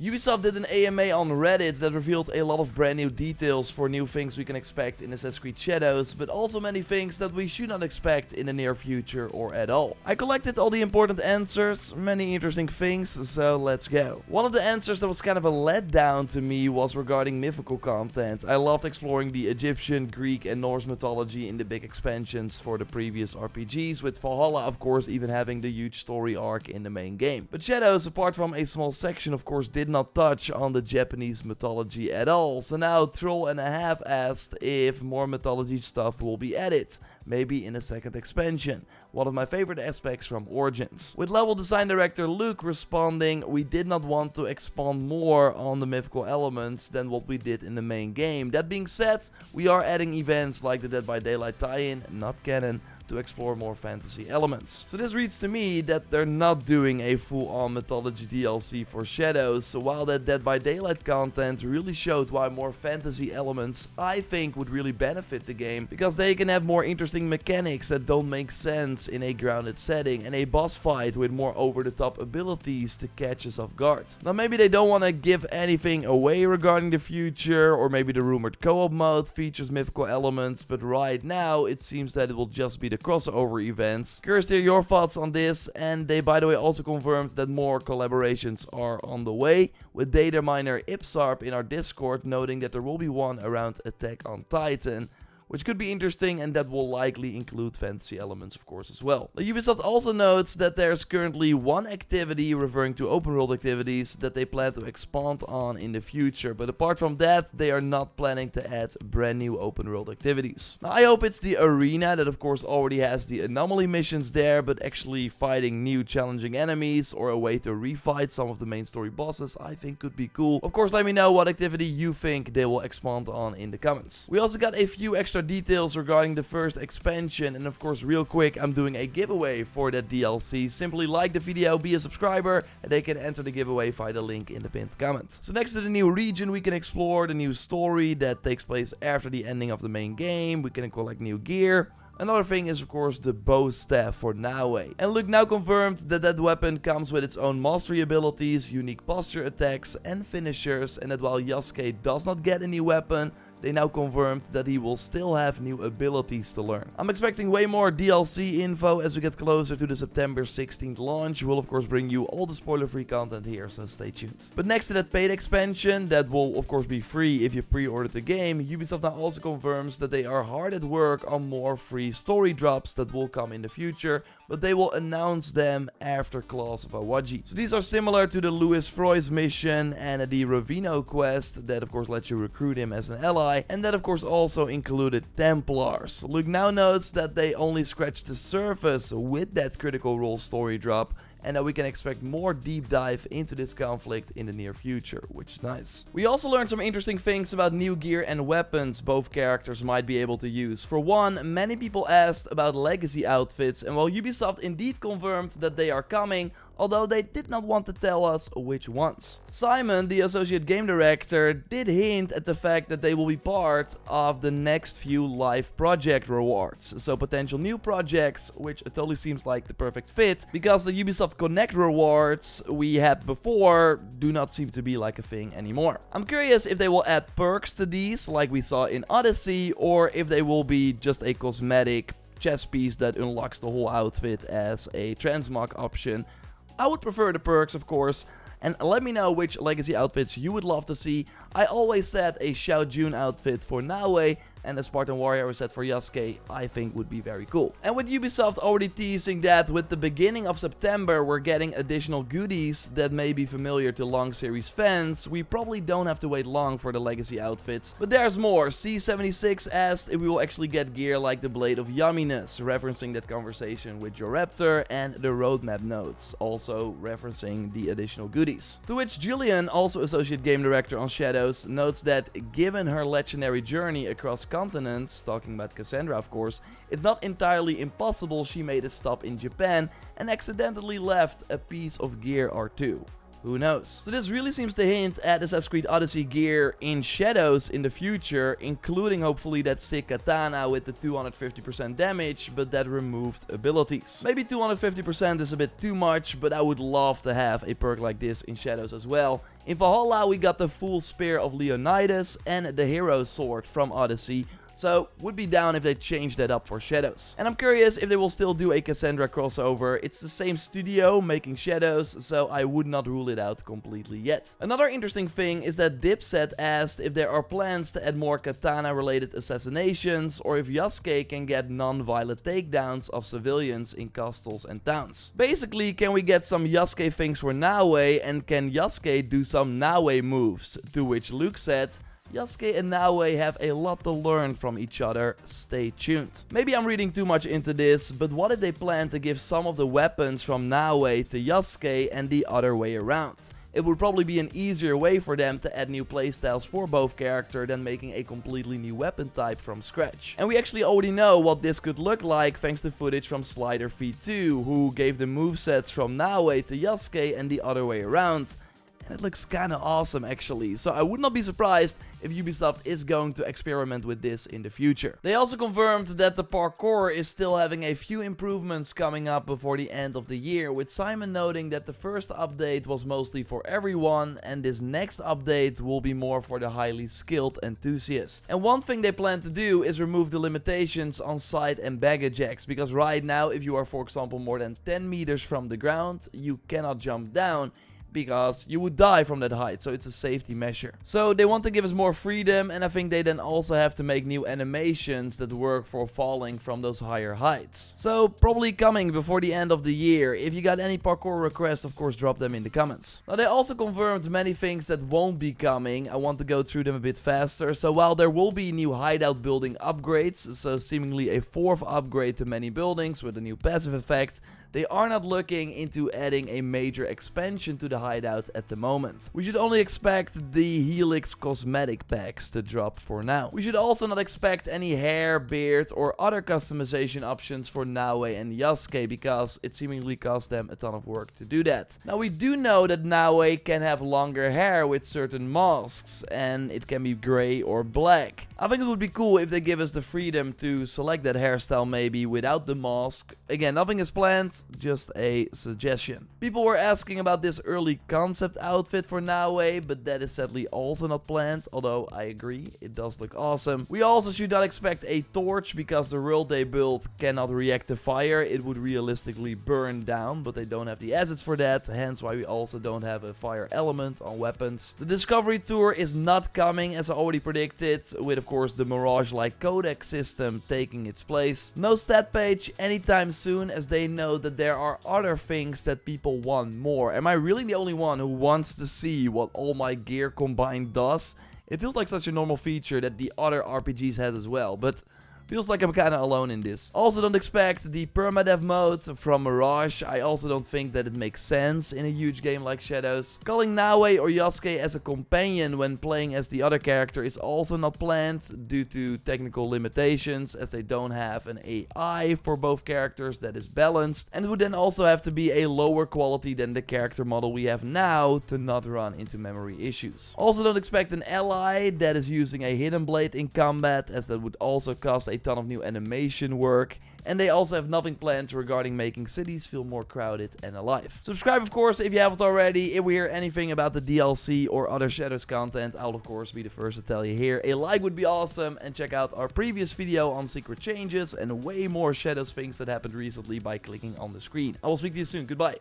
Ubisoft did an AMA on Reddit that revealed a lot of brand new details for new things we can expect in Assassin's Creed Shadows, but also many things that we should not expect in the near future or at all. I collected all the important answers, many interesting things, so let's go. One of the answers that was kind of a letdown to me was regarding mythical content. I loved exploring the Egyptian, Greek and Norse mythology in the big expansions for the previous RPGs, with Valhalla of course even having the huge story arc in the main game. But Shadows, apart from a small section, of course did not touch on the Japanese mythology at all. So now Troll and a Half asked if more mythology stuff will be added, maybe in a second expansion. One of my favorite aspects from Origins. With level design director Luke responding, we did not want to expand more on the mythical elements than what we did in the main game. That being said, we are adding events like the Dead by Daylight tie-in, not canon, to explore more fantasy elements. So this reads to me that they're not doing a full-on mythology DLC for Shadows, so while that Dead by Daylight content really showed why more fantasy elements I think would really benefit the game, because they can have more interesting mechanics that don't make sense in a grounded setting, and a boss fight with more over-the-top abilities to catch us off guard. Now maybe they don't want to give anything away regarding the future, or maybe the rumored co-op mode features mythical elements, but right now it seems that it will just be the crossover events. Curious to hear your thoughts on this, and they by the way also confirmed that more collaborations are on the way, with data miner Ipsarp in our Discord noting that there will be one around Attack on Titan, which could be interesting, and that will likely include fantasy elements of course as well. Now, Ubisoft also notes that there's currently one activity, referring to open world activities, that they plan to expand on in the future, but apart from that they are not planning to add brand new open world activities. Now I hope it's the arena that of course already has the anomaly missions there, but actually fighting new challenging enemies or a way to refight some of the main story bosses I think could be cool. Of course let me know what activity you think they will expand on in the comments. We also got a few extra details regarding the first expansion, and of course real quick, I'm doing a giveaway for that DLC. Simply like the video, be a subscriber, and they can enter the giveaway via the link in the pinned comment. So next to the new region we can explore the new story that takes place after the ending of the main game. We can collect new gear. Another thing is of course the bow staff for Naue. And Luke now confirmed that that weapon comes with its own mastery abilities, unique posture attacks and finishers, and that while Yasuke does not get a new weapon, they now confirmed that he will still have new abilities to learn. I'm expecting way more DLC info as we get closer to the September 16th launch. We'll of course bring you all the spoiler-free content here, so stay tuned. But next to that paid expansion, that will of course be free if you pre-order the game, Ubisoft now also confirms that they are hard at work on more free story drops that will come in the future, but they will announce them after Claws of Awaji. So these are similar to the Louis Froy's mission and the Ravino quest that of course lets you recruit him as an ally, and that of course also included Templars. Luke now notes that they only scratched the surface with that Critical Role story drop, and that we can expect more deep dive into this conflict in the near future, which is nice. We also learned some interesting things about new gear and weapons both characters might be able to use. For one, many people asked about legacy outfits, and while Ubisoft indeed confirmed that they are coming, although they did not want to tell us which ones. Simon, the associate game director, did hint at the fact that they will be part of the next few live project rewards. So potential new projects, which totally seems like the perfect fit, because the Ubisoft Connect rewards we had before do not seem to be like a thing anymore. I'm curious if they will add perks to these like we saw in Odyssey, or if they will be just a cosmetic chess piece that unlocks the whole outfit as a transmog option. I would prefer the perks of course, and let me know which legacy outfits you would love to see. I always said a Xiao Jun outfit for Naue, and a Spartan Warrior set for Yasuke I think would be very cool. And with Ubisoft already teasing that with the beginning of September we're getting additional goodies that may be familiar to long series fans, we probably don't have to wait long for the legacy outfits. But there's more. C76 asked if we will actually get gear like the Blade of Yumminess, referencing that conversation with JorRaptor, and the roadmap notes, also referencing the additional goodies. To which Julian, also associate game director on Shadows, notes that given her legendary journey across continents, talking about Kassandra of course, it's not entirely impossible she made a stop in Japan and accidentally left a piece of gear or two. Who knows? So this really seems to hint at Assassin's Creed Odyssey gear in Shadows in the future, including hopefully that sick katana with the 250% damage, but that removed abilities. Maybe 250% is a bit too much, but I would love to have a perk like this in Shadows as well. In Valhalla we got the full spear of Leonidas and the hero sword from Odyssey, so would be down if they change that up for Shadows. And I'm curious if they will still do a Kassandra crossover. It's the same studio making Shadows, so I would not rule it out completely yet. Another interesting thing is that Dipset asked if there are plans to add more katana related assassinations, or if Yasuke can get non-violent takedowns of civilians in castles and towns. Basically, can we get some Yasuke things for Naue, and can Yasuke do some Naue moves? To which Luke said, Yasuke and Naue have a lot to learn from each other, stay tuned. Maybe I'm reading too much into this, but what if they plan to give some of the weapons from Naue to Yasuke and the other way around? It would probably be an easier way for them to add new playstyles for both characters than making a completely new weapon type from scratch. And we actually already know what this could look like thanks to footage from Slider V2, who gave the movesets from Naue to Yasuke and the other way around. And it looks kinda awesome actually, so I would not be surprised if Ubisoft is going to experiment with this in the future. They also confirmed that the parkour is still having a few improvements coming up before the end of the year, with Simon noting that the first update was mostly for everyone and this next update will be more for the highly skilled enthusiast. And one thing they plan to do is remove the limitations on side and baggage jacks, because right now if you are for example more than 10 meters from the ground, you cannot jump down, because you would die from that height, so it's a safety measure. So they want to give us more freedom, and I think they then also have to make new animations that work for falling from those higher heights. So probably coming before the end of the year. If you got any parkour requests, of course drop them in the comments. Now they also confirmed many things that won't be coming. I want to go through them a bit faster. So while there will be new hideout building upgrades, so seemingly a 4th upgrade to many buildings with a new passive effect, they are not looking into adding a major expansion to the hideout at the moment. We should only expect the Helix cosmetic packs to drop for now. We should also not expect any hair, beard or other customization options for Naue and Yasuke, because it seemingly costs them a ton of work to do that. Now we do know that Naue can have longer hair with certain masks, and it can be grey or black. I think it would be cool if they give us the freedom to select that hairstyle maybe without the mask. Again, nothing is planned, just a suggestion. People were asking about this early concept outfit for Naue, but that is sadly also not planned, although I agree, it does look awesome. We also should not expect a torch, because the world they built cannot react to fire. It would realistically burn down, but they don't have the assets for that, hence why we also don't have a fire element on weapons. The Discovery Tour is not coming, as I already predicted, with of course the Mirage-like codec system taking its place. No stat page anytime soon, as they know that there are other things that people want more. Am I really the only one who wants to see what all my gear combined does? It feels like such a normal feature that the other RPGs had as well, but feels like I'm kinda alone in this. Also don't expect the permadeath mode from Mirage. I also don't think that it makes sense in a huge game like Shadows. Calling Naue or Yasuke as a companion when playing as the other character is also not planned due to technical limitations, as they don't have an AI for both characters that is balanced, and it would then also have to be a lower quality than the character model we have now to not run into memory issues. Also don't expect an ally that is using a hidden blade in combat, as that would also cost a ton of new animation work, and they also have nothing planned regarding making cities feel more crowded and alive. Subscribe of course if you haven't already. If we hear anything about the DLC or other Shadows content, I'll of course be the first to tell you here. A like would be awesome, and check out our previous video on secret changes and way more Shadows things that happened recently by clicking on the screen. I will speak to you soon. Goodbye.